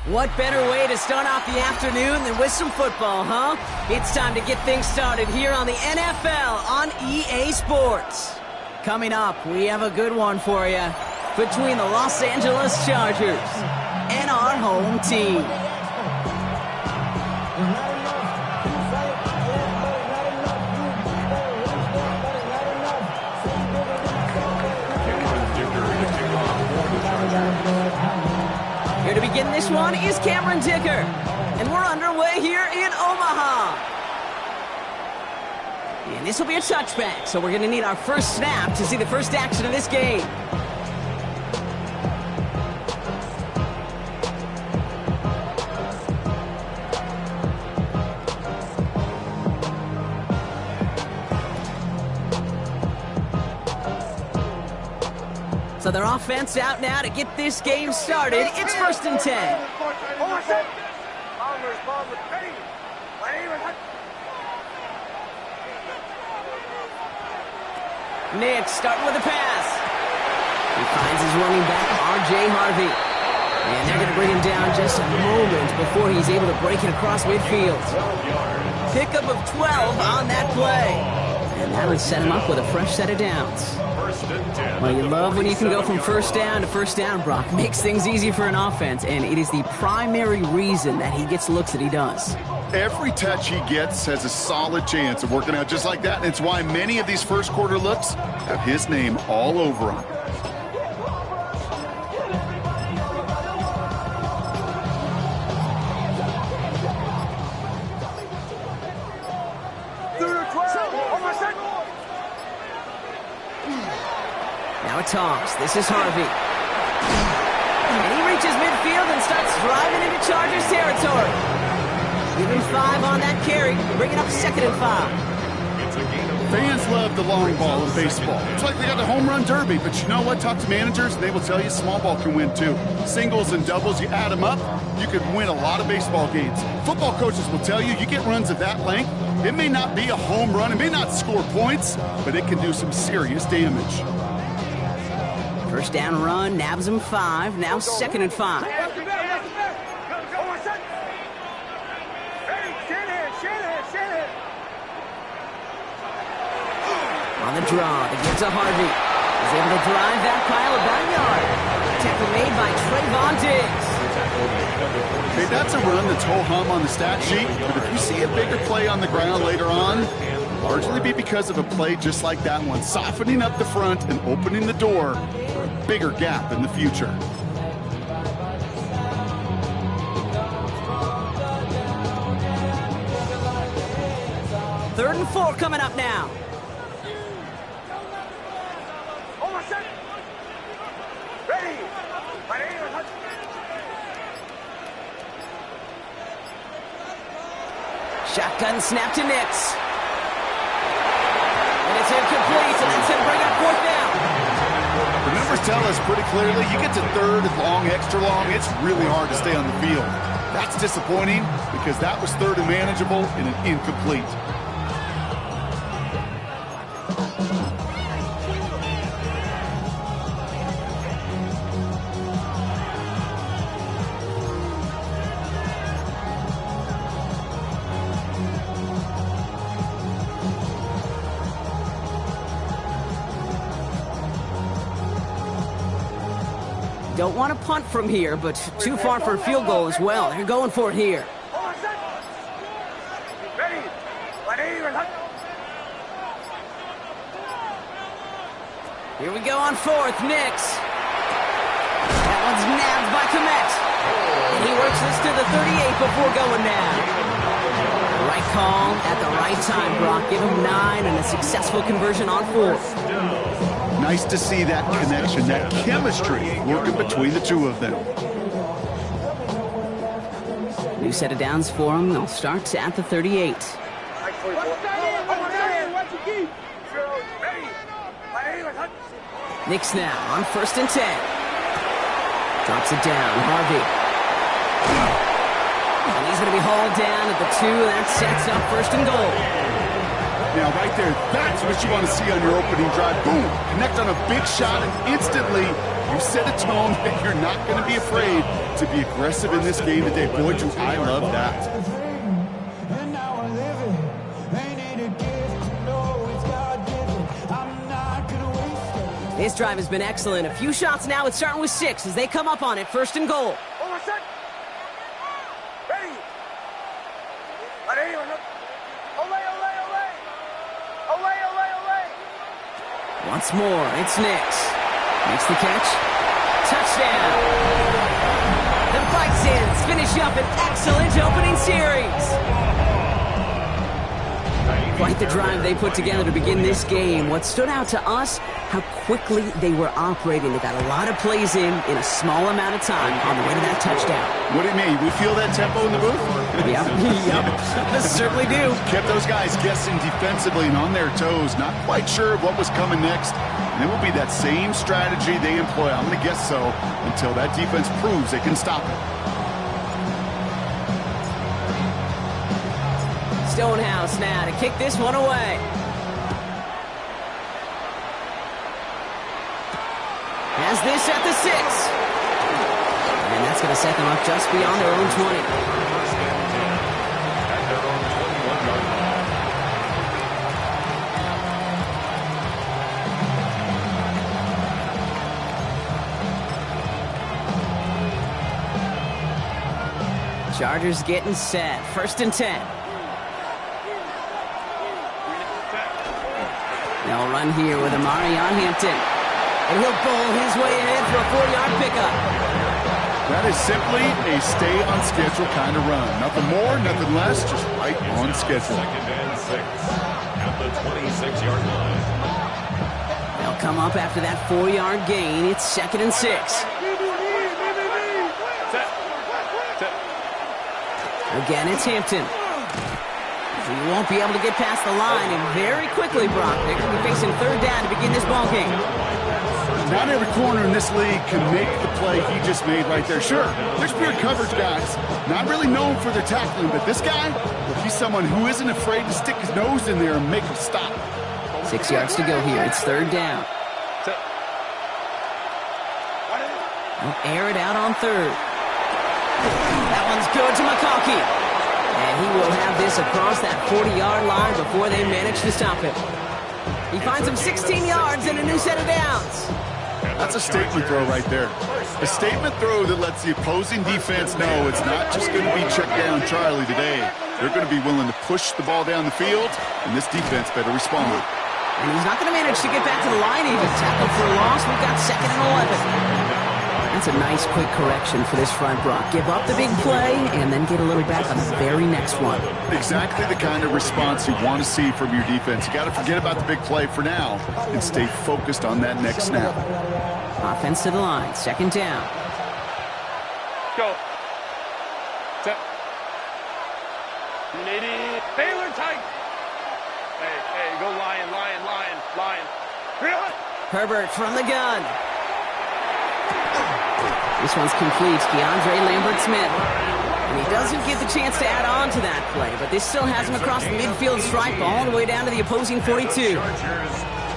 What better way to start off the afternoon than with some football, huh? It's time to get things started here on the NFL on EA Sports. Coming up, we have a good one for you between the Los Angeles Chargers and our home team. Here to begin this one is Cameron Dicker, and we're underway here in Omaha. And this will be a touchback, so we're going to need our first snap to see the first action of this game. So their offense out now to get this game started. It's 1st and 10. Nick starting with the pass. He finds his running back, R.J. Harvey. And they're going to bring him down just a moment before he's able to break it across midfield. Pickup of 12 on that play. And that would set him up with a fresh set of downs. Well, you love when you can go from first down to first down, Brock. Makes things easy for an offense, and it is the primary reason that he gets looks that he does. Every touch he gets has a solid chance of working out just like that, and it's why many of these first quarter looks have his name all over them. Now it's Toms. This is Harvey. And he reaches midfield and starts driving into Chargers territory. Give him 5 on that carry. Bring it up 2nd and 5. Fans love the long ball in baseball. It's like they got the home run derby, but you know what? Talk to managers, and they will tell you small ball can win too. Singles and doubles, you add them up, you could win a lot of baseball games. Football coaches will tell you, you get runs of that length, it may not be a home run, it may not score points, but it can do some serious damage. First down run, nabs him 5, now 2nd and 5. On the draw, they give to Harvey. He's able to drive that pile about a yard. Tackle made by Trayvon Diggs. Okay, that's a run that's ho-hum on the stat sheet, but if you see a bigger play on the ground later on, largely be because of a play just like that one, softening up the front and opening the door for a bigger gap in the future. Third and 4 coming up now. Shotgun snap to Nix. And it's incomplete, and that's going to bring up 4th down. The numbers tell us pretty clearly, you get to 3rd and long, extra long, it's really hard to stay on the field. That's disappointing because that was 3rd and manageable and an incomplete. Don't want to punt from here, but too far for a field goal as well. They're going for it here. Here we go on 4th, Nix. That one's nabbed by Komet. And he works this to the 38 before going down. Right call at the right time, Brock. Give him 9 and a successful conversion on 4th. Nice to see that connection, that chemistry working between the two of them. New set of downs for them. They'll start at the 38. Nix now on 1st and 10. Drops it down. Harvey. And he's going to be hauled down at the 2. That sets up 1st and goal. Now, right there, that's what you want to see on your opening drive. Boom! Connect on a big shot, and instantly You set a tone that you're not going to be afraid to be aggressive in this game today. Boy, do I love that. This drive has been excellent. A few shots now. It's starting with 6 as they come up on it. First and goal. Once more, it's Nix. Makes the catch. Touchdown. The Vikings finish up an excellent opening series. Quite the drive they put together to begin this game. What stood out to us, how quickly they were operating. They got a lot of plays in a small amount of time on the way to that touchdown. What do you mean? We feel that tempo in the booth? Yep. Certainly do. Kept those guys guessing defensively and on their toes, not quite sure what was coming next. And it will be that same strategy they employ, I'm going to guess so, until that defense proves they can stop it. Stonehouse now to kick this one away. Has this at the 6. And that's going to set them up just beyond their own 20. Chargers getting set. First and 10. They'll run here with Amarion Hampton. And he'll bowl his way ahead for a 4-yard pickup. That is simply a stay on schedule kind of run. Nothing more, nothing less, just right on schedule. Second and 6 at the 26-yard line. They'll come up after that 4-yard gain. It's 2nd and 6. Again, it's Hampton. He won't be able to get past the line, and very quickly, Brock, they're going to be facing 3rd down to begin this ball game. Not every corner in this league can make the play he just made right there. Sure, there's pure coverage guys, not really known for their tackling, but this guy, well, he's someone who isn't afraid to stick his nose in there and make a stop. 6 yards to go here. It's 3rd down. They'll air it out on 3rd. That one's good to McConkey. And he will have this across that 40-yard line before they manage to stop him. He finds him 16 yards and a new set of downs. That's a statement throw right there. A statement throw that lets the opposing defense know it's not just going to be check down Charlie today. They're going to be willing to push the ball down the field, and this defense better respond. And he's not going to manage to get back to the line even. Tackled for a loss. We've got 2nd and 11. That's a nice quick correction for this front, Brock. Give up the big play and then get a little back on the very next one. Exactly the kind of response you want to see from your defense. You got to forget about the big play for now and stay focused on that next snap. Offense to the line. 2nd down. Go. Set. Baylor tight. Hey, go lion. Herbert from the gun. This one's complete. DeAndre Lambert-Smith. And he doesn't get the chance to add on to that play, but this still has him across the midfield stripe all the way down to the opposing 42.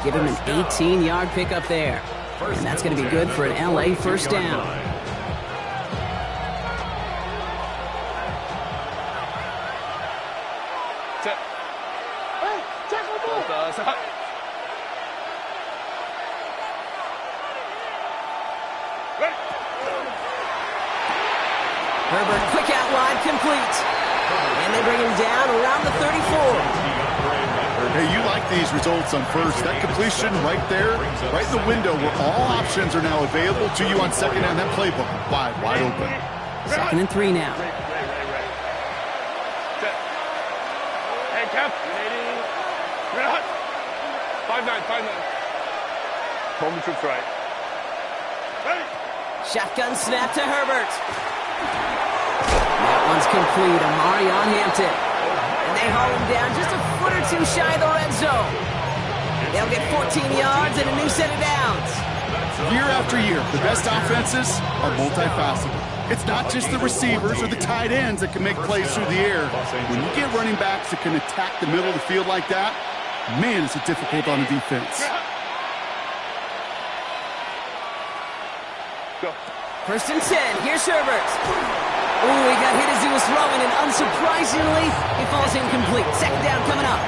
Give him an 18-yard pickup there. And that's going to be good for an LA first down. Herbert, quick out wide, complete. And they bring him down around the 34. Hey, you like these results on first. That completion right there, right in the window where all options are now available to you on 2nd down. That playbook wide open. 2nd and 3 now. Hey, Cap. 5-9. Home troops right. Shotgun snap to Herbert. That one's complete. Amarion Hampton. And they haul him down just a foot or two shy of the red zone. They'll get 14 yards and a new set of downs. Year after year, the best offenses are multifaceted. It's not just the receivers or the tight ends that can make plays through the air. When you get running backs that can attack the middle of the field like that, man, is it difficult on the defense. Go. First and 10. Here's Herbert. Ooh, he got hit as he was throwing, and unsurprisingly, he falls incomplete. Second down coming up.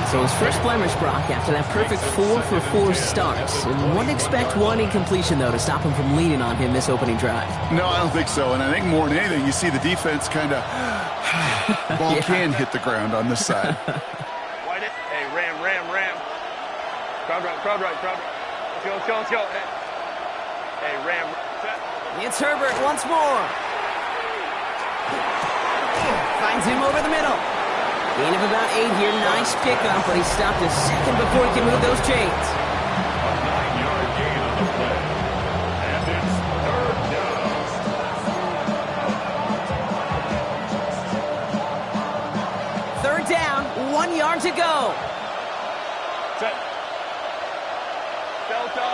So his first blemish, Brock, after that perfect 4-for-4 starts. And wouldn't expect one incompletion, though, to stop him from leaning on him this opening drive. No, I don't think so. And I think more than anything, you see the defense kind of... ball can hit the ground on this side. Wide it. Hey, ram. Crowd right. Let's go. Hey, ram. Set. It's Herbert once more. Finds him over the middle. Gain of about 8 here. Nice pickup, but he stopped a second before he can move those chains. A 9-yard gain on the play. And it's third down. Third down, 1 yard to go. Set. Delta.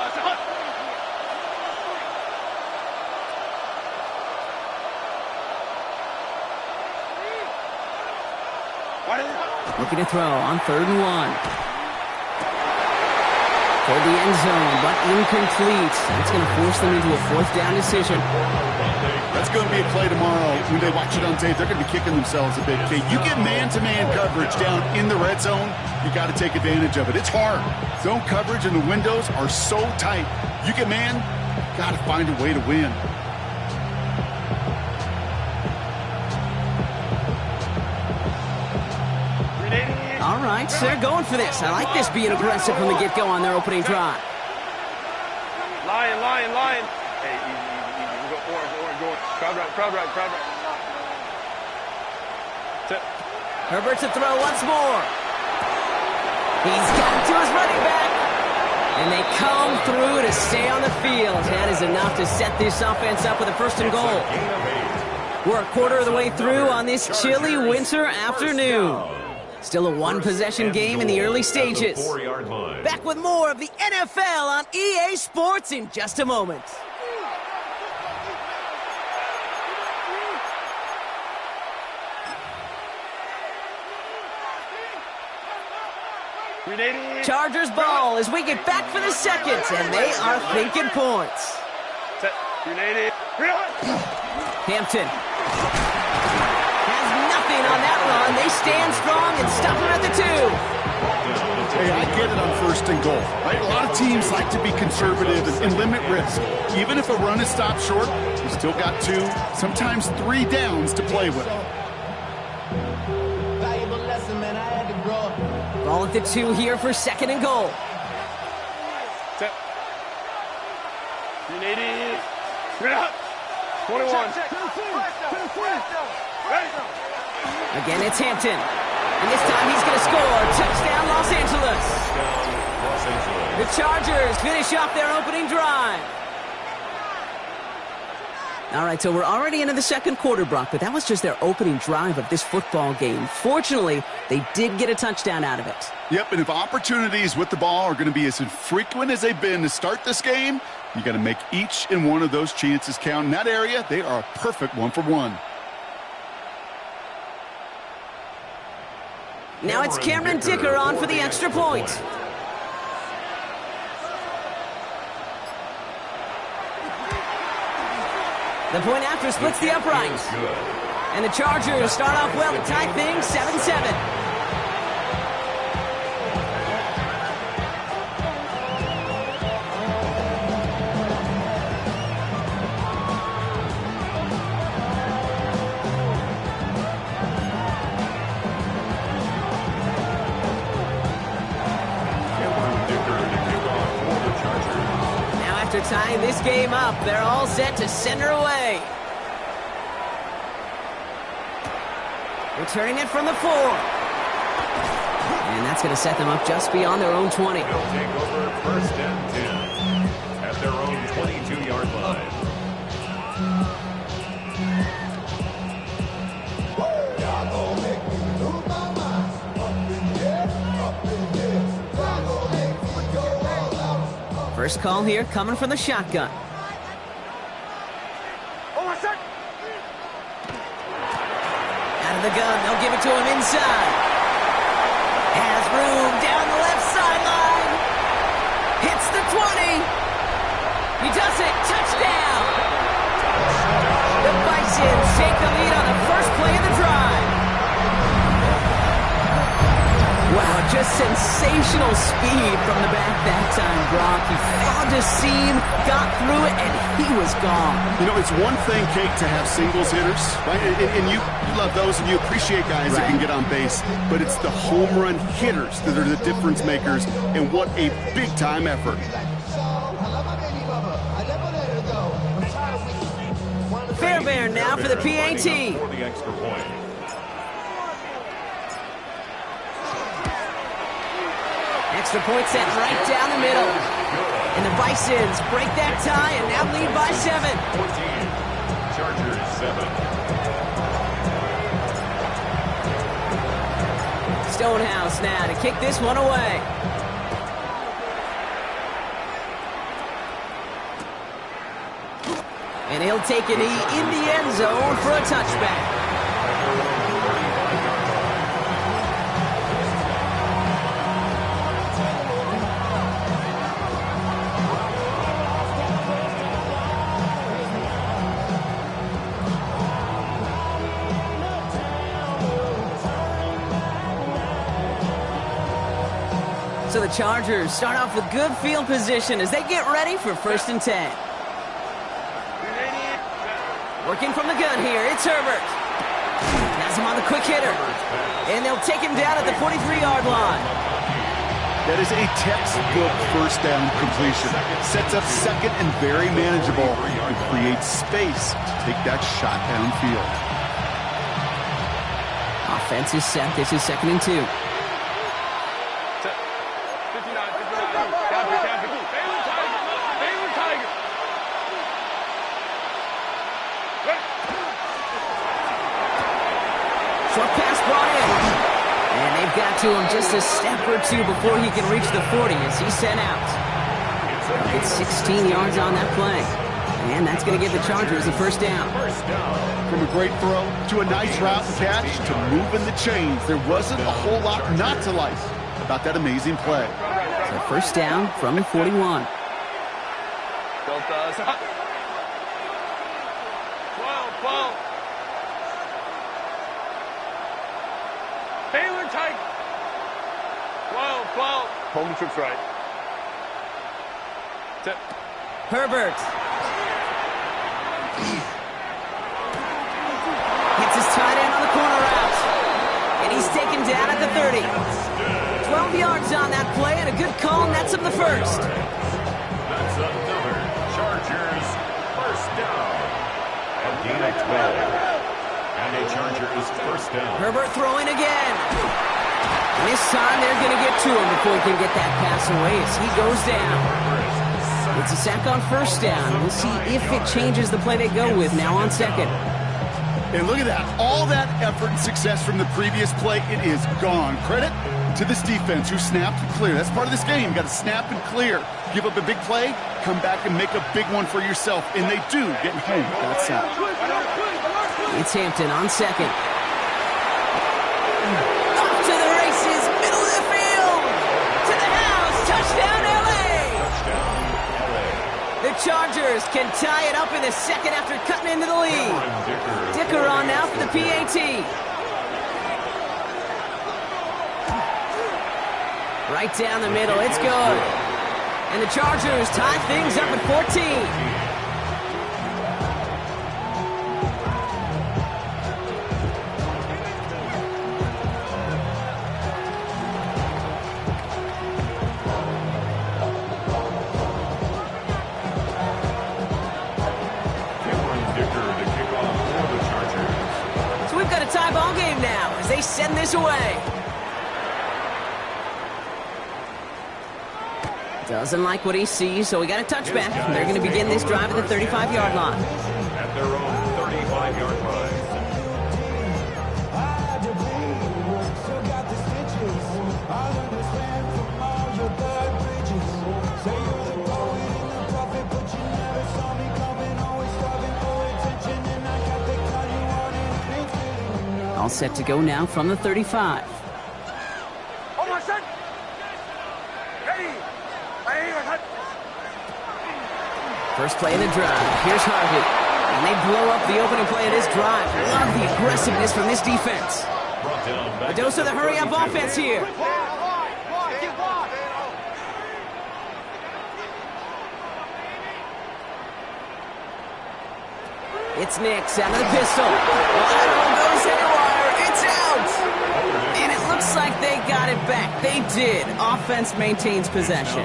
Looking to throw on 3rd and 1. Toward the end zone, but incomplete. That's going to force them into a 4th down decision. That's going to be a play tomorrow. When they watch it on tape, they're going to be kicking themselves a bit. Okay, you get man-to-man coverage down in the red zone, you got to take advantage of it. It's hard. Zone coverage and the windows are so tight. You get man, got to find a way to win. All right, so they're going for this. I like this being aggressive from the get-go on their opening drive. Lion. Hey, easy. We go orange. Crowd right. Set. Herbert to throw once more. He's got it to his running back. And they come through to stay on the field. That is enough to set this offense up with a 1st and goal. We're a quarter of the way through on this chilly winter afternoon. Still a 1-possession game in the early stages. Back with more of the NFL on EA Sports in just a moment. Chargers ball as we get back for the second, and they are thinking points. Set. Hampton has nothing on that run. They stand strong and stop him at the 2. Hey, I get it on 1st and goal. Right? A lot of teams like to be conservative and limit risk. Even if a run is stopped short, you still got 2, sometimes 3 downs to play with. Ball at the 2 here for 2nd and goal. Set. 21. Again, it's Hampton. And this time he's going to score. Touchdown, Los Angeles. The Chargers finish off their opening drive. All right, so we're already into the second quarter, Brock, but that was just their opening drive of this football game. Fortunately, they did get a touchdown out of it. Yep, and if opportunities with the ball are going to be as infrequent as they've been to start this game, you got to make each and one of those chances count. In that area, they are a perfect 1-for-1. Now it's Cameron Dicker on for the extra point. The point after splits the uprights. And the Chargers start off well to tie things 7-7. Tying this game up, they're all set to center away. Returning it from the 4. And that's going to set them up just beyond their own 20. They'll take over 1st and 10 at their own 22-yard line. First call here coming from the shotgun. Out of the gun, they'll give it to him inside. Has room down the left sideline. Hits the 20. He does it. Touchdown. Bisons take the lead on the first play of the drive. Wow, just sensational speed from the back that time, Brock. He found his seam, got through it, and he was gone. You know, it's one thing, Kate, to have singles hitters, right? And you love those, and you appreciate guys that can get on base. But it's the home run hitters that are the difference makers, and what a big-time effort. Fairbairn now for the PAT. For the extra point. Extra point set right down the middle. And the Bisons break that tie and now lead by 7. 14. Chargers 7. Stonehouse now to kick this one away. And he'll take a knee in the end zone for a touchback. So the Chargers start off with good field position as they get ready for 1st and 10. Working from the gun here, it's Herbert. Has him on the quick hitter. And they'll take him down at the 43-yard line. That is a textbook first down completion. Sets up second and very manageable and creates space to take that shot downfield. Offense is set. This is 2nd and 2. Short pass brought in. And they've got to him just a step or two before he can reach the 40 as he's sent out. It's 16 yards on that play. And that's going to give the Chargers the first down. From a great throw to a nice route and catch to moving the chains, there wasn't a whole lot not to like about that amazing play. So first down from the 41. Taylor tight. 12. Hold the trips right. Tip. Herbert. Hits his tight end on the corner route. And he's taken down at the 30. 12 yards on that play and a good call nets him the first. That's another Chargers first down. A gain of 12. And a Chargers first down. Herbert throwing again. And this time they're going to get to him before he can get that pass away as he goes down. It's a sack on first down. We'll see if it changes the play they go with now on second. And look at that. All that effort and success from the previous play, it is gone. Credit to this defense who snapped and clear. That's part of this game. You got to snap and clear. Give up a big play, come back and make a big one for yourself. And they do, getting home with that sack. It's Hampton on second. Off to the races, middle of the field. To the house, touchdown LA. The Chargers can tie it up in the second after cutting into the lead. Dicker on now for the PAT. Right down the middle, it's good. And the Chargers tie things up at 14. Tie ball game now as they send this away. Doesn't like what he sees, so we got a touchback. They're going to begin this drive at the 35-yard line. At their own 35-yard line. All set to go now from the 35. First play in the drive. Here's Harvey. And they blow up the opening play of this drive. Love the aggressiveness from this defense. A dose of the hurry-up offense here. It's Nix out of the pistol. Lateral goes haywire. It's out. And it looks like they got it back. They did. Offense maintains possession.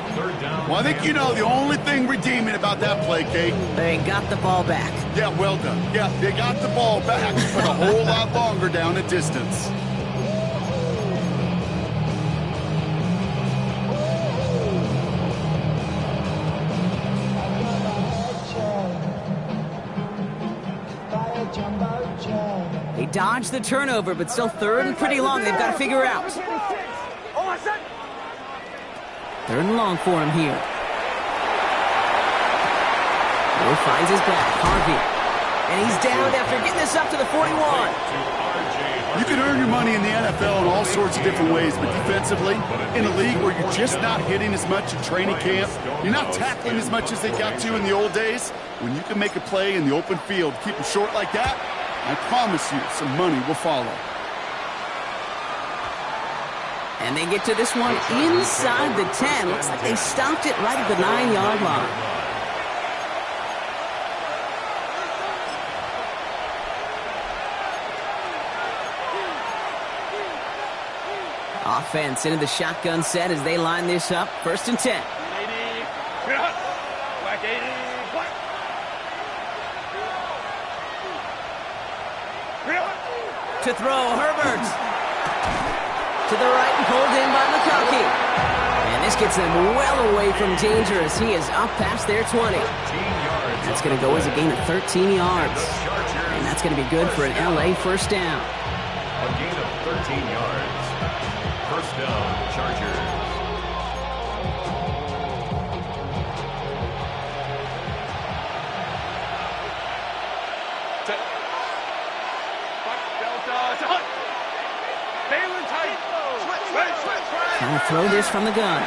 Well, I think you know the only thing redeeming about that play, Kate. They got the ball back. Yeah, well done. Yeah, they got the ball back, but a whole lot longer down the distance. They dodged the turnover, but still third and pretty long. They've got to figure out. Third and long for him here. Moore finds his back. Harvey. And he's down after getting this up to the 41. You can earn your money in the NFL in all sorts of different ways, but defensively, in a league where you're just not hitting as much in training camp, you're not tackling as much as they got to in the old days, when you can make a play in the open field, keep them short like that, I promise you some money will follow. And they get to this one inside the 10. Looks like they stopped it right at the 9-yard line. Offense into the shotgun set as they line this up. First and 10. To throw, Herbert. To the right and pulled in by McConkey. And this gets them well away from danger as he is up past their 20. That's going to go as a gain of 13 yards. And that's going to be good for an LA first down. A gain of 13 yards. First down, Chargers. Trying to throw this from the gun.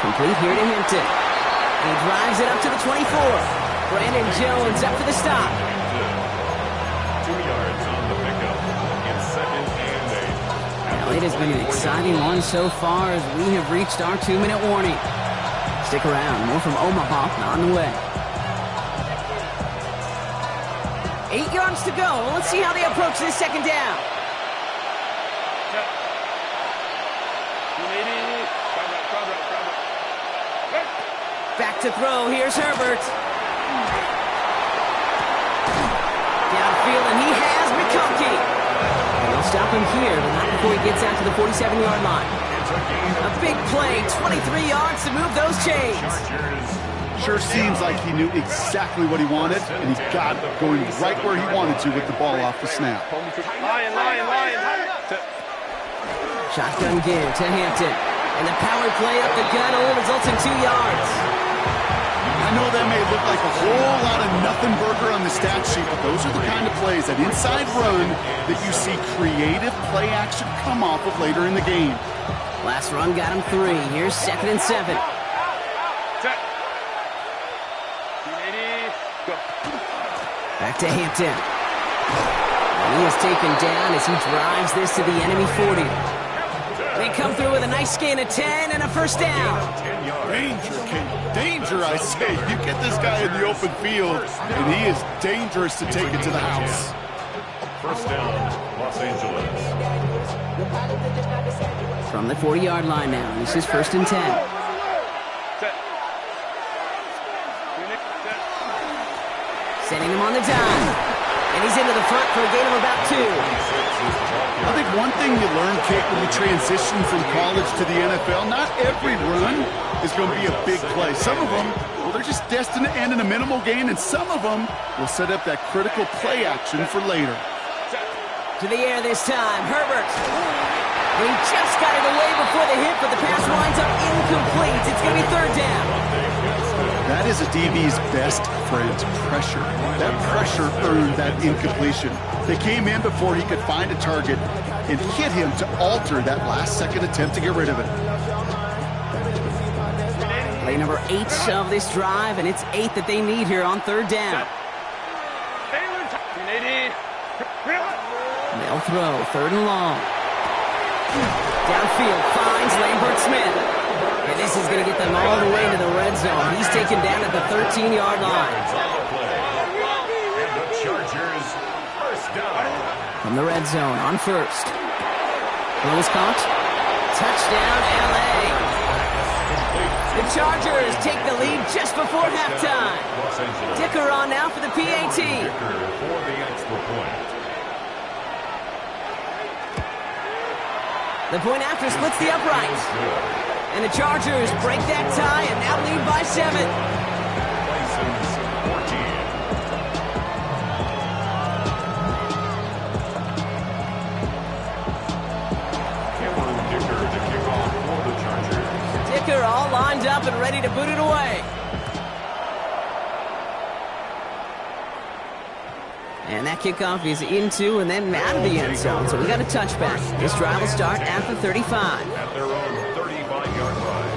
Complete here to Hampton. And he drives it up to the 24. Brandon Jones up for the stop. 2 yards on the pickup. It's second and 8. Well, it has been an exciting one so far as we have reached our 2-minute warning. Stick around. More from Omaha on the way. 8 yards to go. Let's see how they approach this second down. Back to throw. Here's Herbert. Downfield, and he has McConkey. And they'll stop him here, but not before he gets out to the 47-yard line. A big play, 23 yards to move those chains. Sure seems like he knew exactly what he wanted, and he got going right where he wanted to with the ball off the snap. Lion. Shotgun give to Hampton. And the power play up the gun only results in 2 yards. I know that may look like a whole lot of nothing burger on the stat sheet, but those are the kind of plays, that inside run, that you see creative play action come off of later in the game. Last run got him 3. Here's second and 7. Back to Hampton. And he is taken down as he drives this to the enemy 40. They come through with a nice gain of 10 and a first down. Danger, Kate. Danger, I say. You get this guy in the open field, and he is dangerous to take it to the house. First down, Los Angeles. From the 40-yard line now. This is first and 10. Sending him on the dime. And he's into the front for a gain of about 2. I think one thing you learn, Kate, when you transition from college to the NFL, not every run is going to be a big play. Some of them, well, they're just destined to end in a minimal gain, and some of them will set up that critical play action for later. To the air this time, Herbert. He just got it away before the hit, but the pass winds up incomplete. It's going to be third down. That is a DB's best friend, pressure. That pressure earned that incompletion. They came in before he could find a target and hit him to alter that last-second attempt to get rid of it. Play number 8 of this drive, and it's 8 that they need here on third down. They'll throw, 3rd and long. Downfield finds Lambert Smith. And this is going to get them all the way to the red zone. He's taken down at the 13-yard line. And the Chargers, first down. From the red zone on 1st. Close caught. Touchdown, LA. The Chargers take the lead just before halftime. Dicker on now for the PAT. Dicker for the extra point. The point after splits the uprights. And the Chargers break that tie and now lead by 7. Bison's 14. Cameron Dicker to kick off for the Chargers. Dicker all lined up and ready to boot it away. And that kickoff is into and then out of the end zone. So we got a touchback. This drive will start at the 35. At their own 35-yard line.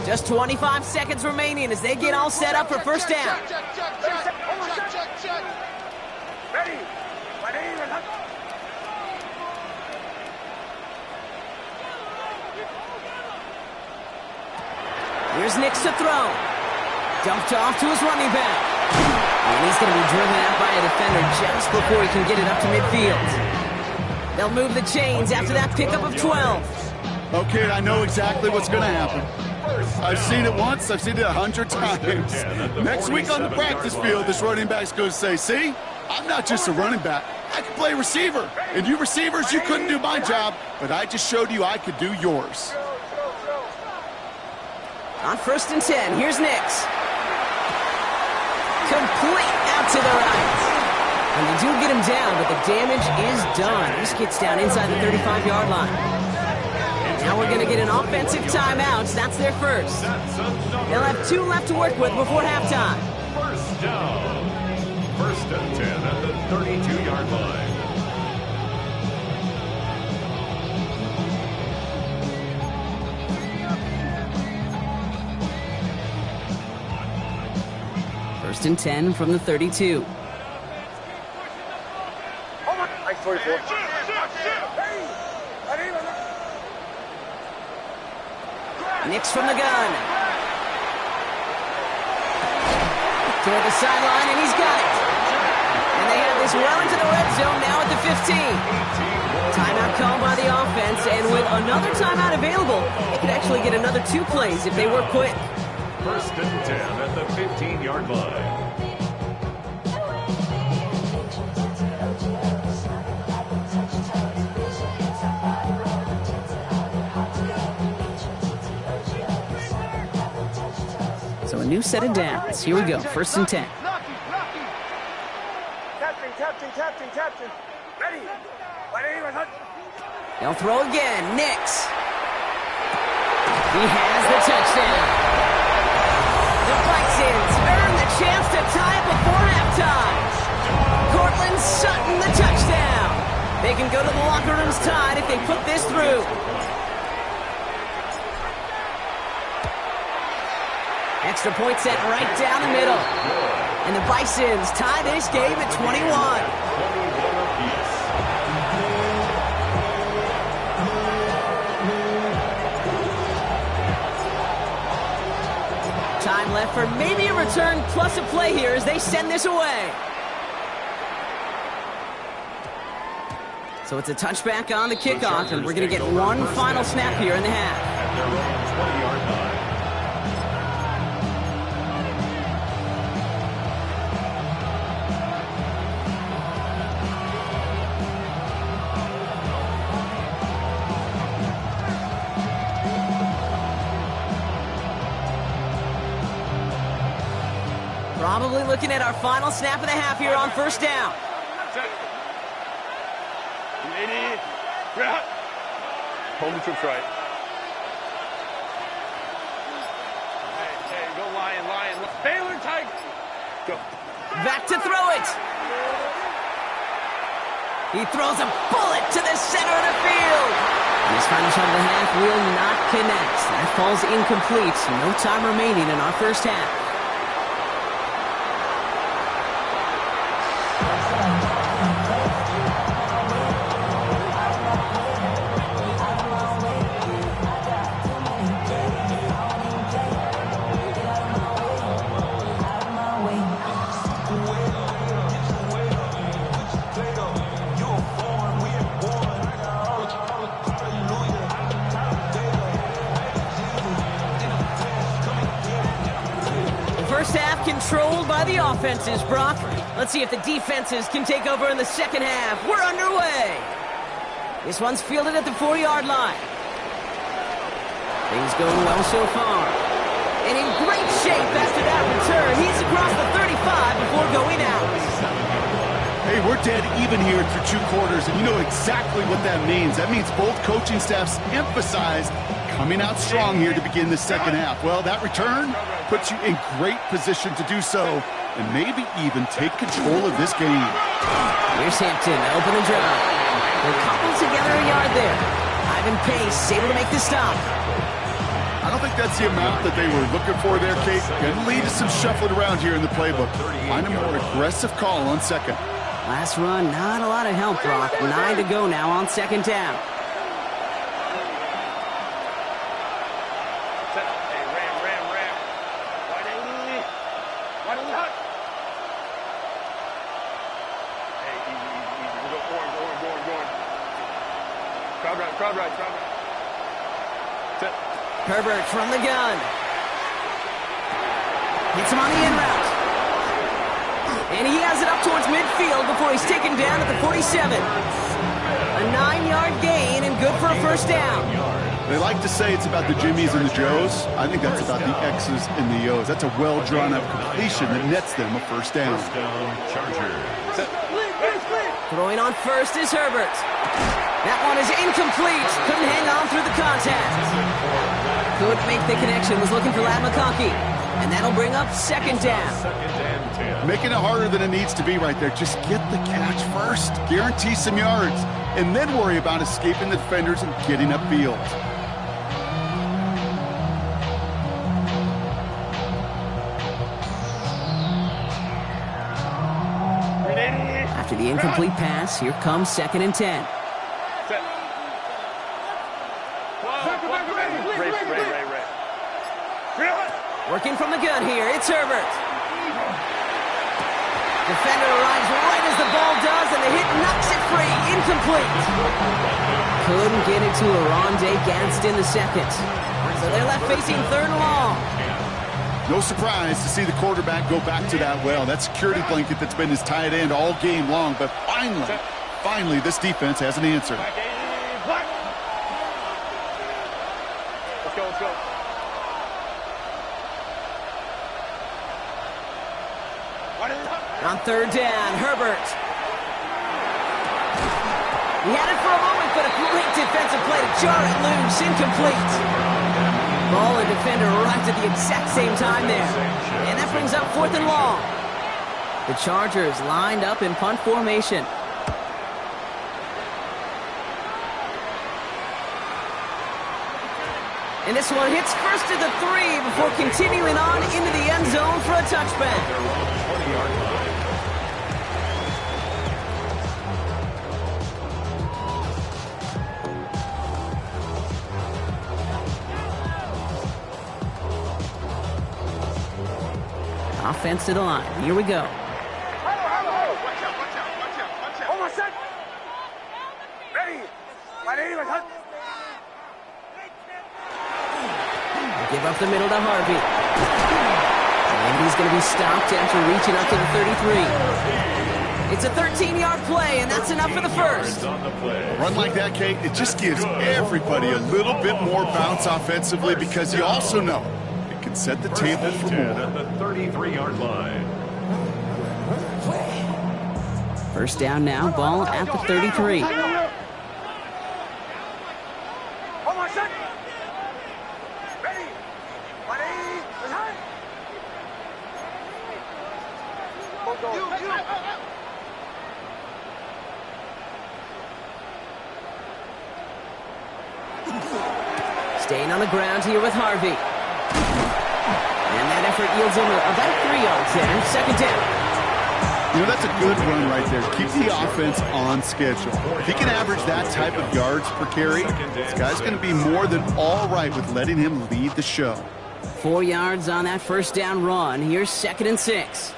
Just 25 seconds remaining as they get all set up for first down. Ready. Here's Nix to throw. Dumped off to his running back. And he's going to be driven out by a defender just before he can get it up to midfield. They'll move the chains after that pickup of 12. Okay, I know exactly what's going to happen. I've seen it once, I've seen it 100 times. Next week on the practice field, this running back's going to say, see, I'm not just a running back. I can play receiver. And you receivers, you couldn't do my job, but I just showed you I could do yours. On 1st and 10, here's Nix. Complete out to the right. And they do get him down, but the damage is done. This gets down inside the 35-yard line. Now we're going to get an offensive timeout. That's their first. They'll have 2 left to work with before halftime. First down. 1st and 10 at the 32-yard line. First and 10 from the 32. Nice 44. Nix from the gun. Toward the sideline, and he's got it. And they have this well into the red zone now at the 15. Timeout called by the offense, and with another timeout available, they could actually get another 2 plays if they work quick. 1st and 10 at the 15-yard line. So a new set of downs. Here we go. 1st and 10. Captain. Ready. They'll throw again. Nix. He has the touchdown. The Bisons earn the chance to tie it before halftime. Cortland Sutton, the touchdown. They can go to the locker rooms tied if they put this through. Extra point set right down the middle. And the Bisons tie this game at 21. Time left for maybe a return plus a play here as they send this away. So it's a touchback on the kickoff, and we're going to get one final snap here in the half. At their own 20-yard line. Probably looking at our final snap of the half here on first down. Home trips right. Hey, go Lion. Baylor Tiger. Go. Back to throw it. He throws a bullet to the center of the field. And his final shot of the half will not connect. That falls incomplete. No time remaining in our first half. First half controlled by the offenses, Brock. Let's see if the defenses can take over in the second half. We're underway. This one's fielded at the 40-yard line. Things going well so far. And in great shape after that return. He's across the 35 before going out. Hey, we're dead even here through 2 quarters, and you know exactly what that means. That means both coaching staffs emphasize coming out strong here to begin the second half. Well, that return puts you in great position to do so, and maybe even take control of this game. Here's Hampton, open and drive. They're coupled together a yard there. Ivan Pace able to make the stop. I don't think that's the amount that they were looking for there, Kate. Going to lead to some shuffling around here in the playbook. Find a more aggressive call on second. Last run, not a lot of help, Brock. 9 to go now on second down. Hey, ram. Wide 80. Wide 80 hut. Hey, easy. We go going. Crowd right. Set. Herbert from the gun. Hits him on the in route. And he has it up towards midfield before he's taken down at the 47. A 9-yard gain and good for a first down. They like to say it's about the Jimmies and the Joes. I think that's about the X's and the O's. That's a well-drawn-up completion that nets them a first down. First down, Chargers. Throwing on first is Herbert. That one is incomplete. Couldn't hang on through the contact. Couldn't make the connection. Was looking for Ladd McConkey. And that'll bring up second down. Second and 10. Making it harder than it needs to be right there. Just get the catch first. Guarantee some yards. And then worry about escaping the defenders and getting upfield. After the incomplete pass, here comes second and 10. Set. Ray. Working from the gun here, it's Herbert. Defender arrives right as the ball does, and the hit knocks it free. Incomplete. Couldn't get it to Oronde Gadsden the second. So they're left facing third and long. No surprise to see the quarterback go back to that well. That security blanket that's been his tight end all game long. But finally, this defense has an answer. Let's go. On third down, Herbert. He had it for a moment, but a great defensive play to jar it loose. Incomplete. Ball and defender arrived at the exact same time there. And that brings up fourth and long. The Chargers lined up in punt formation. And this one hits first to the 3 before continuing on into the end zone for a touchback. 20-yard line. Offense to the line. Here we go. Watch out. Hold on, set. Ready. Wide 80, hut. Give up the middle to Harvey. And he's going to be stopped after reaching up to the 33. It's a 13-yard play, and that's enough for the first. A run like that, Kate, it just gives everybody a little bit more bounce offensively because you also know it can set the table for more. At the 33-yard line. First down now, ball at the 33. Hold on, set. Ready. Wide 80, hut. Go. Staying on the ground here with Harvey. And that effort yields him about 3 yards there. Second down. You know, that's a good run right there. Keep the offense on schedule. If he can average that type of yards per carry, this guy's going to be more than all right with letting him lead the show. 4 yards on that first down run. Here's 2nd and 6.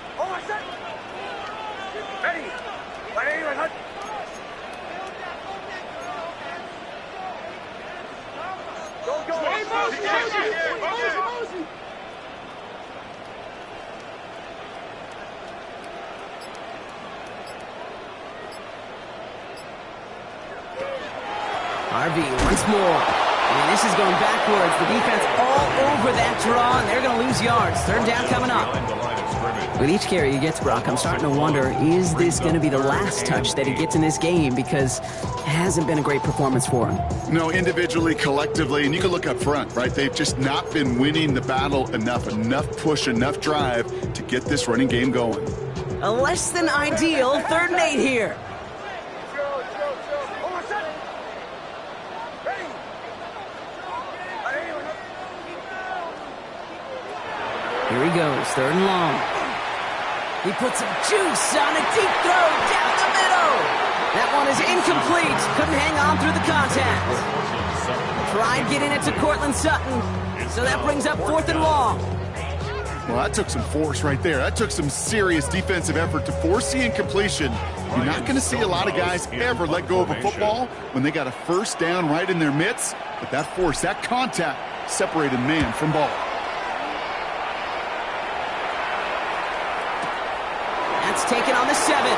Harvey once more. And this is going backwards. The defense all over that draw, and they're going to lose yards. 3rd down coming up. With each carry he gets, Brock, I'm starting to wonder, is this going to be the last touch that he gets in this game? Because it hasn't been a great performance for him. No, individually, collectively, and you can look up front, right? They've just not been winning the battle enough push, enough drive to get this running game going. A less than ideal 3rd and 8 here. Here he goes, 3rd and long. He puts some juice on a deep throw down the middle. That one is incomplete. Couldn't hang on through the contact. Tried getting it to Cortland Sutton. So that brings up 4th and long. Well, that took some force right there. That took some serious defensive effort to force the incompletion. You're not going to see a lot of guys ever let go of a football when they got a first down right in their midst. But that force, that contact, separated man from ball. That's taken on the 7. They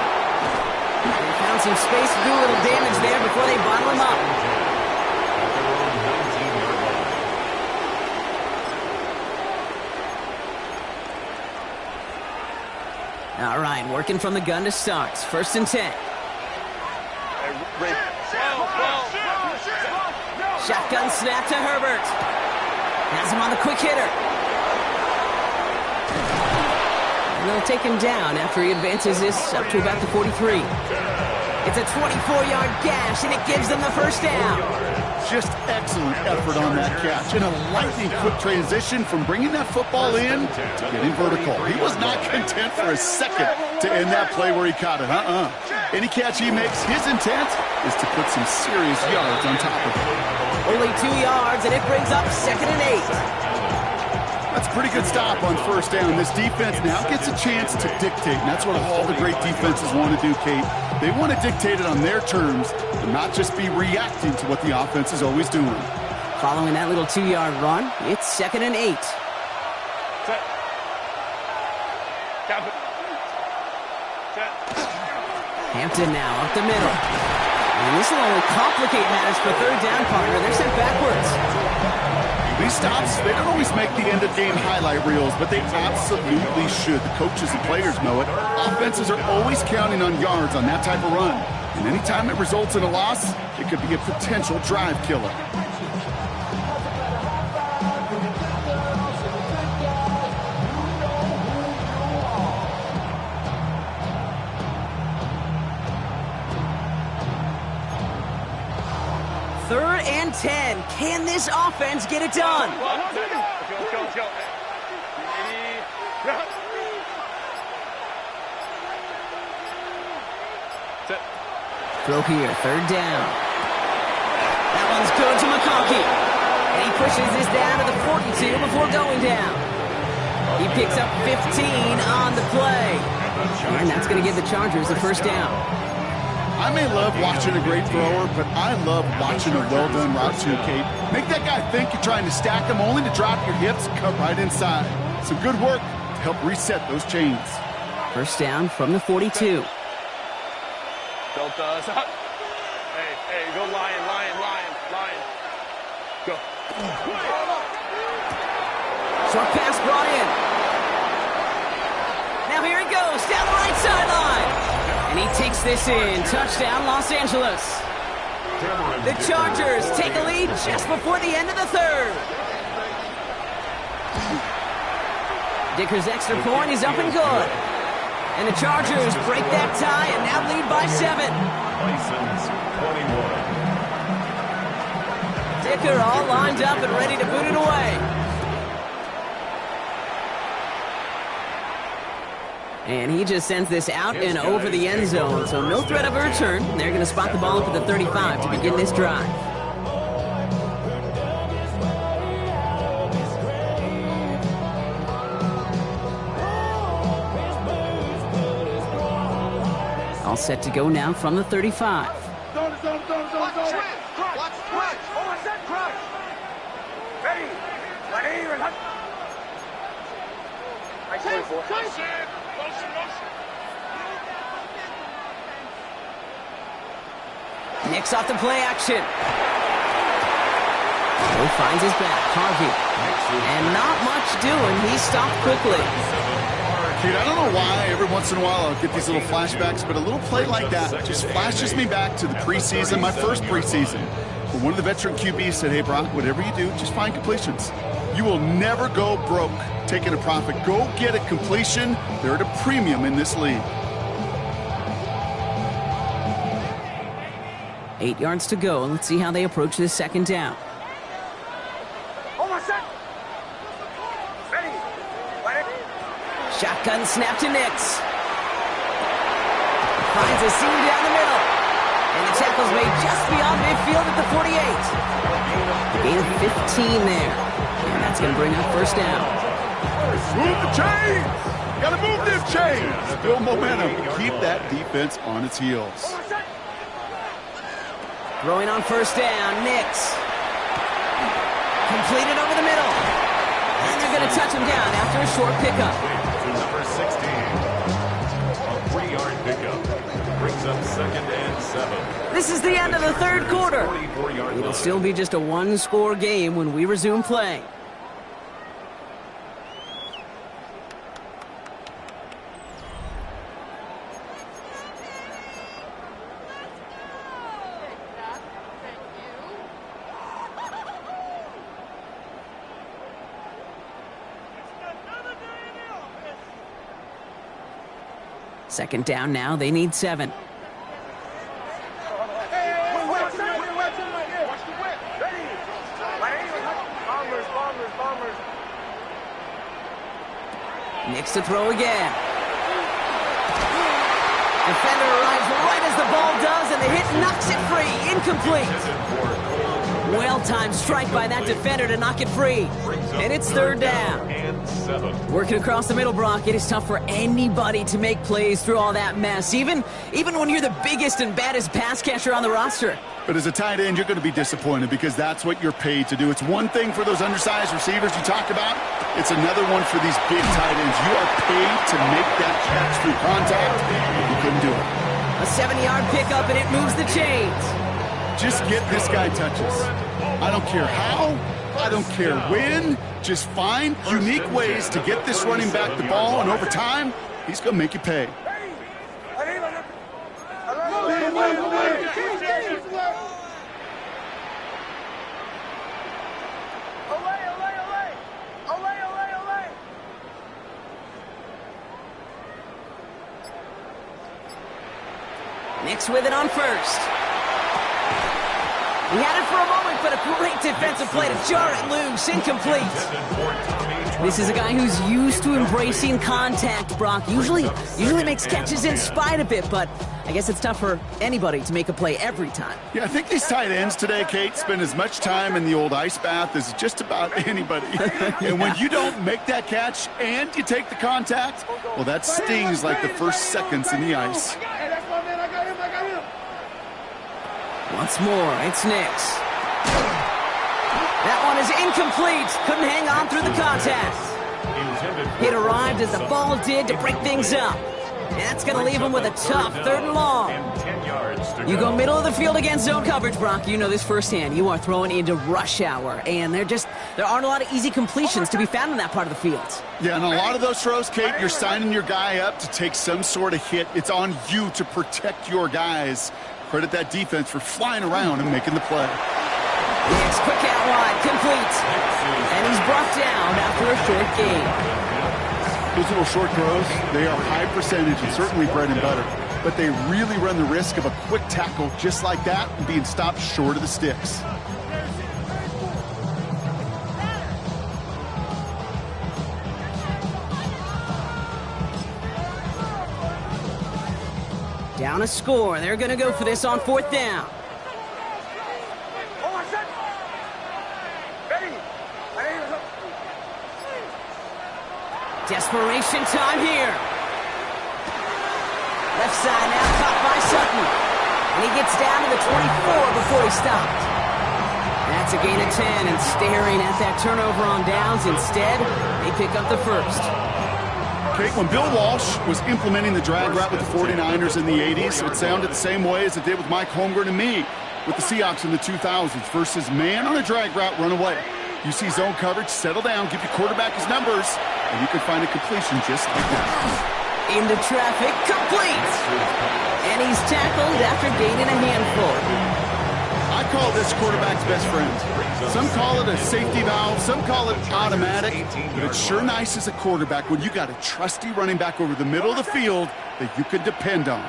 found some space to do a little damage there before they bottle him up. All right, working from the gun to start. 1st and 10. Shotgun snap to Herbert. Has him on the quick hitter. And they'll take him down after he advances this up to about the 43. It's a 24-yard gash, and it gives them the first down. Just excellent effort on that catch. And a lightning quick transition from bringing that football in to getting vertical. He was not content for a second to end that play where he caught it. Any catch he makes, his intent is to put some serious yards on top of it. Only 2 yards, and it brings up 2nd and 8. That's a pretty good stop on first down. This defense now gets a chance to dictate, and that's what all the great defenses want to do, Kate. They want to dictate it on their terms and not just be reacting to what the offense is always doing. Following that little 2-yard run, it's 2nd and 8. Set. Hampton now up the middle. And this will only complicate matters for 3rd down, partner. They're sent backwards. These stops, they don't always make the end-of-game highlight reels, but they absolutely should. The coaches and players know it. Offenses are always counting on yards on that type of run. And anytime it results in a loss, it could be a potential drive killer. Third and 10. Can this offense get it done? Throw here, 3rd down. That one's good to McConkey. And he pushes this down to the 42 before going down. He picks up 15 on the play. And that's going to give the Chargers the first down. I may love watching a great thrower, but I love watching a well-done route too, Kate. Make that guy think you're trying to stack him only to drop your hips and cut right inside. Some good work to help reset those chains. First down from the 42. Hey, go Lion. Go. Short pass brought in. Now here he goes, down the right sideline. And he takes this in. Touchdown, Los Angeles. The Chargers take a lead just before the end of the 3rd. Dicker's extra point is up and good. And the Chargers break that tie and now lead by 7. kicker all lined up and ready to boot it away. And he just sends this out and over the end zone, so no threat of a return. They're going to spot the ball up at the 35 to begin this drive. All set to go now from the 35. Nix off the play action. He finds his back, Harvey. And not much doing. He stopped quickly. Dude, I don't know why every once in a while I'll get these little flashbacks, but a little play like that just flashes me back to the preseason, my first preseason. But one of the veteran QBs said, hey, Brock, whatever you do, just find completions. You will never go broke taking a profit. Go get a completion. They're at a premium in this league. 8 yards to go. Let's see how they approach this second down. Shotgun snap to Nix. Finds a seam down the middle. And the tackle's made just beyond midfield at the 48. Gain of 15 there. And that's going to bring up first down. Move the chains! Gotta move them chains! Build momentum. Keep that defense on its heels. Throwing on first down, Nix. Completed over the middle. And they're going to touch him down after a short pickup. Number 16. A 3-yard pickup. Brings up 2nd and 7. This is the end of the third quarter. It'll still be just a one-score game when we resume play. Second down now, they need 7. Nix to throw again. Defender arrives right as the ball does, and the hit knocks it free. Incomplete. Well-timed strike by that defender to knock it free. And it's third down. Working across the middle, Brock, it is tough for anybody to make plays through all that mess, even when you're the biggest and baddest pass catcher on the roster. But as a tight end, you're going to be disappointed because that's what you're paid to do. It's one thing for those undersized receivers you talk about. It's another one for these big tight ends. You are paid to make that catch through contact. You couldn't do it. A 7-yard pickup, and it moves the chains. Just get this guy touches. I don't care how. I don't care when. Just find unique ways to get this running back the ball, and over time, he's going to make you pay. Nix with it on first. He had it for a moment, but a great defensive play to jar it loose. Incomplete. This is a guy who's used to embracing contact, Brock. Usually makes catches in spite of it, but I guess it's tough for anybody to make a play every time. Yeah, I think these tight ends today, Kate, spend as much time in the old ice bath as just about anybody. And when you don't make that catch and you take the contact, well, that stings like the first seconds in the ice. Once more, it's Nix. That one is incomplete. Couldn't hang on through the contact. It arrived as the ball did to break things up. And that's going to leave him with a tough 3rd and long. You go middle of the field against zone coverage, Brock. You know this firsthand. You are throwing into rush hour, and there aren't a lot of easy completions to be found in that part of the field. Yeah, and a lot of those throws, Kate, you're signing your guy up to take some sort of hit. It's on you to protect your guys. Credit that defense for flying around and making the play. Nix, quick out wide, complete. And he's brought down after a short gain. Those little short throws, they are high percentage and certainly bread and butter. But they really run the risk of a quick tackle just like that and being stopped short of the sticks. Down a score. They're going to go for this on 4th down. Desperation time here. Left side now caught by Sutton. And he gets down to the 24 before he stopped. That's a gain of 10, and staring at that turnover on downs. Instead, they pick up the first. Okay, when Bill Walsh was implementing the drag route with the 49ers in the 80s, it sounded the same way as it did with Mike Holmgren and me with the Seahawks in the 2000s versus man on a drag route, run away. You see zone coverage, settle down, give your quarterback his numbers, and you can find a completion just like that. Into traffic, complete! And he's tackled after gaining a handful. I call this quarterback's best friend. Some call it a safety valve, some call it automatic, but it's sure nice as a quarterback when you got a trusty running back over the middle of the field that you can depend on.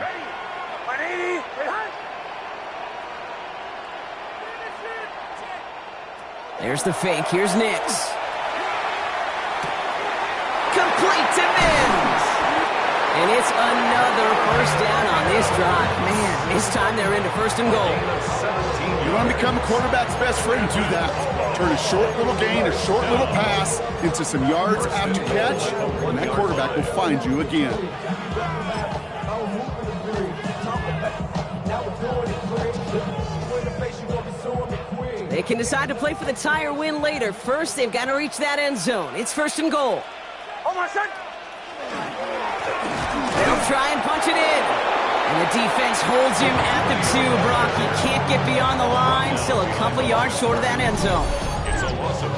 There's the fake. Here's Nix. Complete to Mims. And it's another first down on this drive. Man, this time they're into 1st and goal. You want to become a quarterback's best friend, do that. Turn a short little gain, a short little pass into some yards after catch, and that quarterback will find you again. They can decide to play for the tie or win later. First, they've got to reach that end zone. It's 1st and goal. They'll try and punch it in. And the defense holds him at the 2, Brock. He can't get beyond the line. Still a couple yards short of that end zone.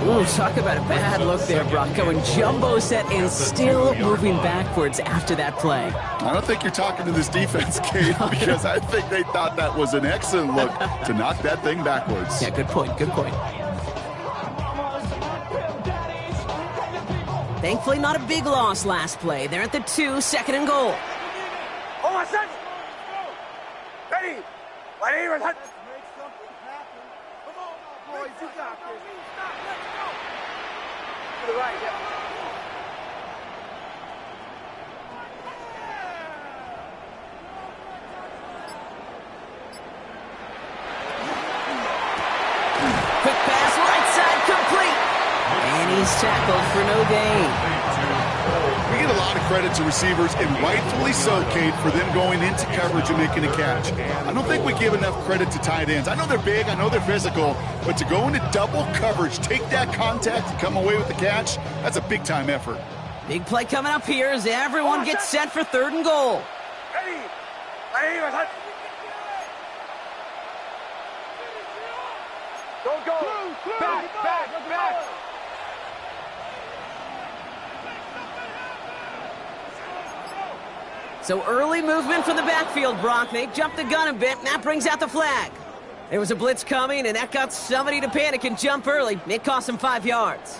Ooh, talk about a bad look there, Brock. Going jumbo set and still moving backwards after that play. I don't think you're talking to this defense, Kate, because I think they thought that was an excellent look to knock that thing backwards. Yeah, good point, good point. Thankfully, not a big loss last play. They're at the 2, 2nd and goal. Quick pass, right side, complete. And he's tackled for no gain. We get a lot of credit to receivers, and rightfully so, Kate, for them going into coverage and making a catch. I don't think we give enough credit to tight ends. I know they're big, I know they're physical, but to go into double coverage, take that contact, and come away with the catch, that's a big-time effort. Big play coming up here as everyone gets set for 3rd and goal. Don't go. Back. So early movement from the backfield, Brock. They jumped the gun a bit, and that brings out the flag. There was a blitz coming, and that got somebody to panic and jump early. It cost them 5 yards.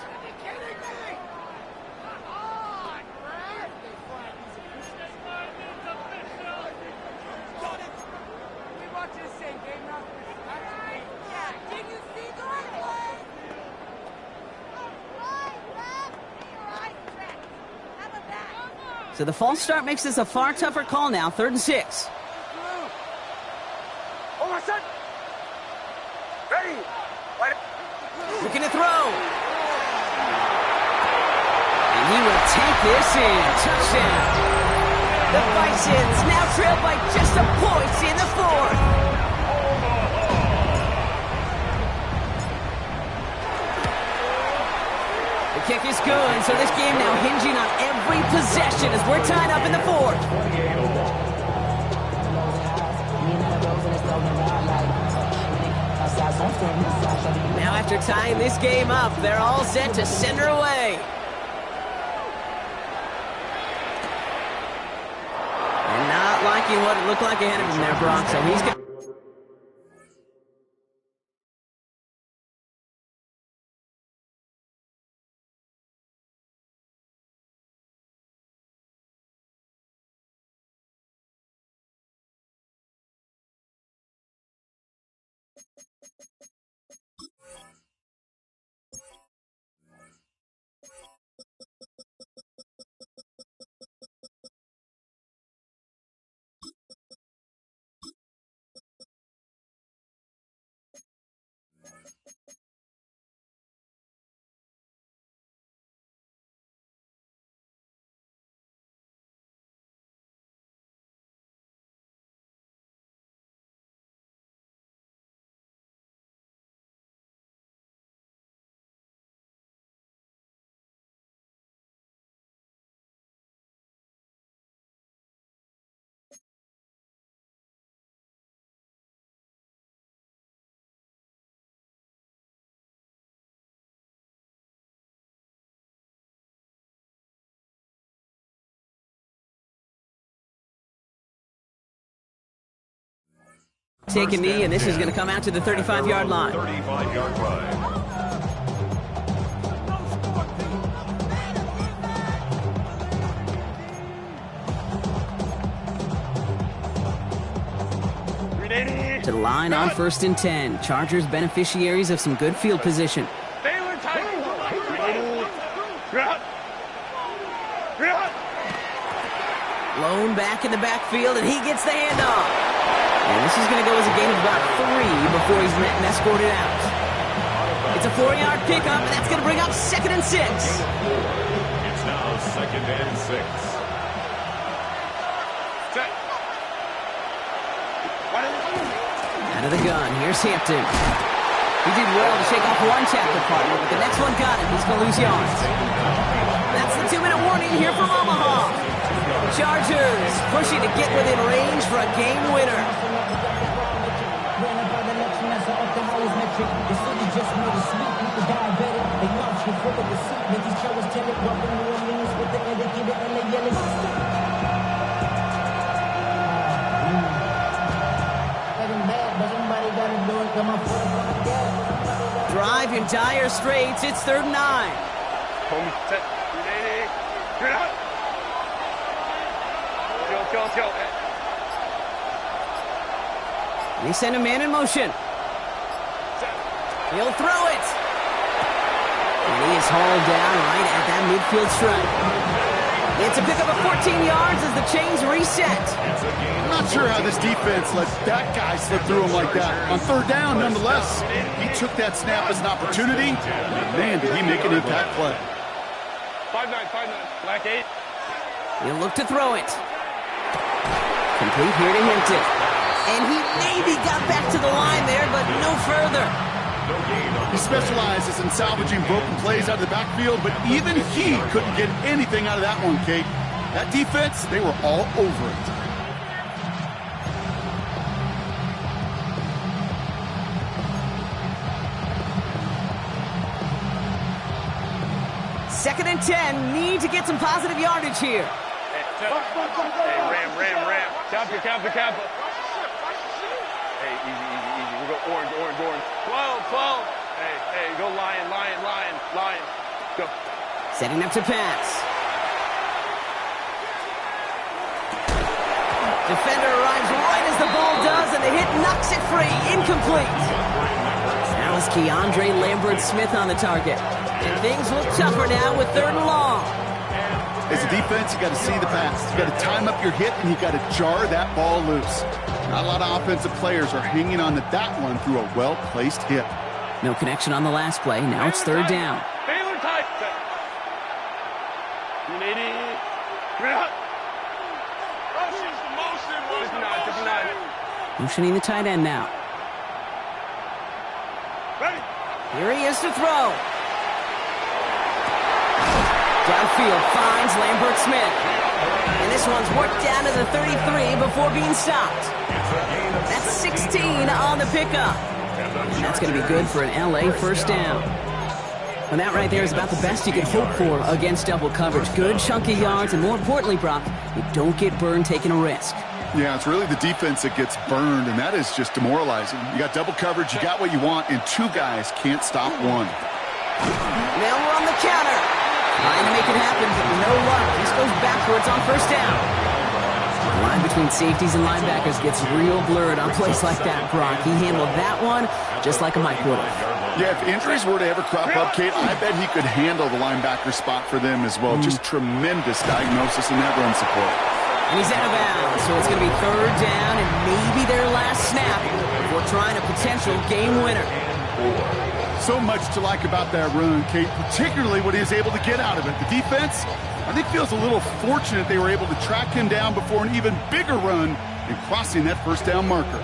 So the false start makes this a far tougher call now, 3rd and 6. Looking to throw. And he will take this in. Touchdown. The Bisons now trail by just a point in the 4th. The kick is good, so this game now hinging on every possession as we're tied up in the 4th. Now after tying this game up, they're all set to send her away. And not liking what it looked like ahead of him there, Brock, so he's going to... Take a knee, and this is going to come out to the 35-yard line. 35-yard line. To the line on 1st and 10. Chargers beneficiaries of some good field position. Lone back in the backfield, and he gets the handoff. And this is going to go as a gain of about 3 before he's met and escorted out. It's a 4-yard pickup, and that's going to bring up 2nd and 6. It's now 2nd and 6. Out of the gun, here's Hampton. He did well to shake off one tackle partner, but the next one got him. He's going to lose yards. That's the 2-minute warning here from Omaha. Chargers pushing to get within range for a game winner. Drive in dire straits. It's 3rd and 9. They send a man in motion. He'll throw it. And he is hauled down right at that midfield stripe. It's a pickup of 14 yards as the chains reset. I'm not sure how this defense let that guy slip through him like that. On 3rd down, nonetheless, he took that snap as an opportunity. And man, did he make an impact play. 5-9, black 8. He'll look to throw it. Complete here to Hampton. And he maybe got back to the line there, but no further. He specializes in salvaging broken plays out of the backfield, but even he couldn't get anything out of that one, Kate. That defense, they were all over it. Second and 10, need to get some positive yardage here. Hey, ram. Kappa. Hey, easy. We go orange. 12. Hey, go lion. Go. Setting up to pass. Defender arrives right as the ball does, and the hit knocks it free. Incomplete. That was Keandre Lambert-Smith on the target. And things look tougher now with 3rd and long. As a defense, you got to see the pass. You got to time up your hit, and you got to jar that ball loose. Not a lot of offensive players are hanging on to that one through a well-placed hit. No connection on the last play. Now it's 3rd down. Baylor tight. 180. Motion. 59. Motioning the tight end now. Ready. Here he is to throw. Downfield finds Lambert-Smith. And this one's worked down to the 33 before being stopped. That's 16 on the pickup. And that's going to be good for an LA 1st down. And that right there is about the best you could hope for against double coverage. Good chunky yards, and more importantly, Brock, you don't get burned taking a risk. Yeah, it's really the defense that gets burned, and that is just demoralizing. You got double coverage, you got what you want, and 2 guys can't stop one. Now we're on the counter. Trying to make it happen, but no luck. This goes backwards on 1st down. The line between safeties and linebackers gets real blurred on plays like that, Brock. He handled that one just like a Mike would have. Yeah, if injuries were to ever crop up, Kate, I bet he could handle the linebacker spot for them as well. Just tremendous diagnosis in that run support. And he's out of bounds, so it's going to be 3rd down and maybe their last snap before trying a potential game winner. So much to like about that run, Kate, particularly what he was able to get out of it. The defense, I think, feels a little fortunate they were able to track him down before an even bigger run and crossing that 1st down marker.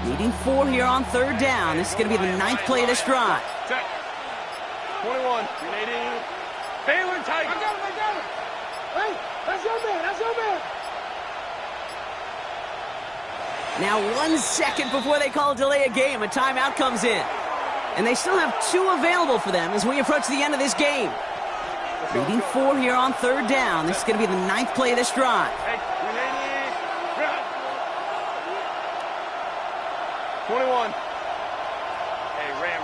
Needing 4 here on 3rd down. This is going to be the 9th play of this drive. Check. 21. 380. Baylor tight. I got him. Hey, that's your man. Now 1 second before they call a delay a game, a timeout comes in. And they still have 2 available for them as we approach the end of this game. Leading 4 here on 3rd down. This is going to be the 9th play of this drive. Hey, 21. Hey, ram.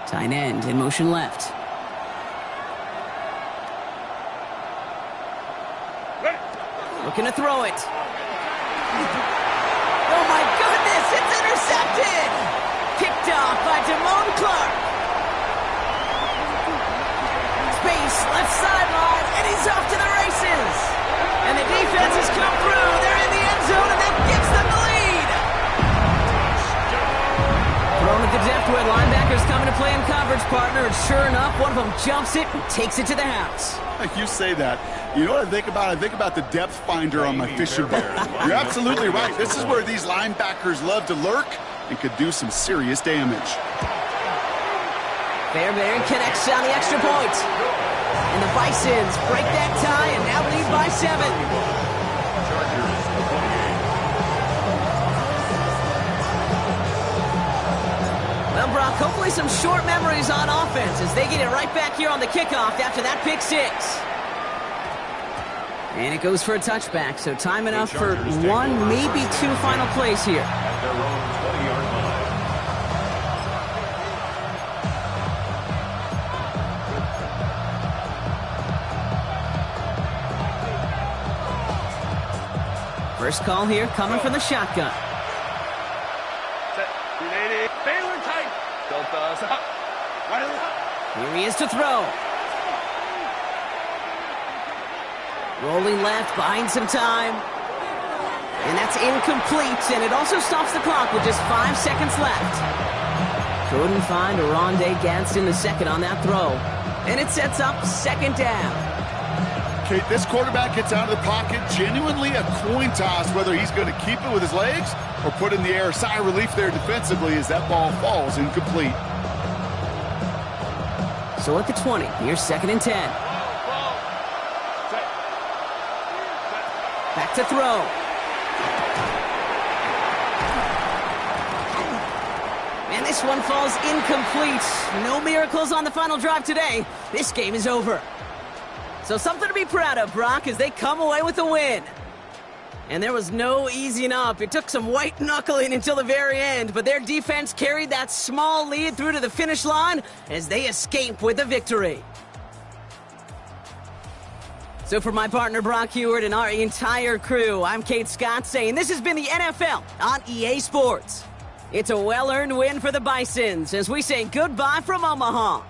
Tight end in motion left. Ready. Looking to throw it. Oh my goodness, it's intercepted! Picked off by Damone Clark. Space, left sideline, and he's off to the races. And the defense has come through. They're in the end zone, and that gives them the lead. Thrown at the depth where linebackers coming to play in coverage, partner. And sure enough, one of them jumps it and takes it to the house. You say that. You know what I think about? I think about the depth finder on my fishing boat. You're absolutely right. This is where these linebackers love to lurk and could do some serious damage. Fairbairn connects on the extra point. And the Bisons break that tie and now lead by 7. Well, Brock, hopefully some short memories on offense as they get it right back here on the kickoff after that pick 6. And it goes for a touchback, so time enough for 1, maybe 2 final plays here. At their own 20-yard line. First call here coming from the shotgun. Set. 380. Baylor tight. Delta. Stop. Right. Here he is to throw. Rolling left, buying some time. And that's incomplete, and it also stops the clock with just 5 seconds left. Couldn't find a Rondé Gadsden the second on that throw. And it sets up 2nd down. Kate, this quarterback gets out of the pocket, genuinely a coin toss whether he's going to keep it with his legs or put in the air. Sigh of relief there defensively as that ball falls incomplete. So at the 20, here's 2nd and 10. Back to throw. And this one falls incomplete. No miracles on the final drive today. This game is over. So something to be proud of, Brock, as they come away with a win. And there was no easing up. It took some white knuckling until the very end, but their defense carried that small lead through to the finish line as they escape with a victory. So for my partner Brock Huard and our entire crew, I'm Kate Scott saying this has been the NFL on EA Sports. It's a well-earned win for the Bisons as we say goodbye from Omaha.